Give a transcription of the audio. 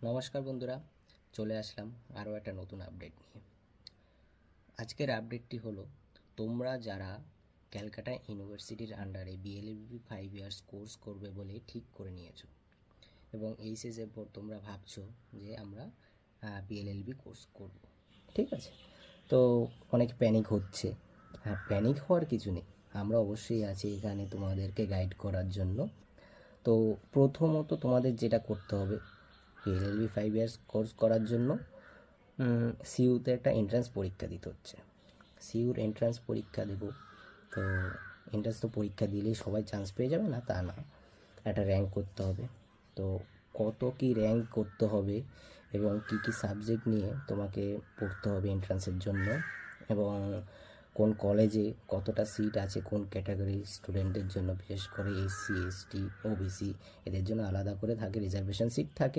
নমস্কার বন্ধুরা, চলে আসলাম আরও একটা নতুন আপডেট নিয়ে। আজকের আপডেটটি হলো, তোমরা যারা ক্যালকাটা ইউনিভার্সিটির আন্ডারে বিএলএলবি 5 ইয়ার্স কোর্স করবে বলে ঠিক করে নিয়েছো এবং এইচএসের পর তোমরা ভাবছো যে আমরা বিএলএলবি কোর্স করব, ঠিক আছে? তো অনেক প্যানিক হচ্ছে। হ্যাঁ, প্যানিক হওয়ার কিছু নেই, আমরা অবশ্যই আছি এখানে তোমাদেরকে গাইড করার জন্য। তো প্রথমত তোমাদের যেটা করতে হবে, বিএলএলবি 5 ইয়ার্স কোর্স করার জন্য সিইউতে একটা এন্ট্রান্স পরীক্ষা দিতে হচ্ছে। সিইউর এন্ট্রান্স পরীক্ষা দেবো। তো এন্ট্রান্স তো পরীক্ষা দিলেই সবাই চান্স পেয়ে যাবে না, তা না, একটা র্যাঙ্ক করতে হবে। তো কত কি র্যাঙ্ক করতে হবে এবং কি কি সাবজেক্ট নিয়ে তোমাকে পড়তে হবে এন্ট্রান্সের জন্য, এবং কোন কলেজে কতটা সিট আছে কোন ক্যাটাগরির স্টুডেন্টের জন্য, বিশেষ করে এসসি, এসটি, ওবিসি, এদের জন্য আলাদা করে থাকে, রিজার্ভেশন সিট থাকে।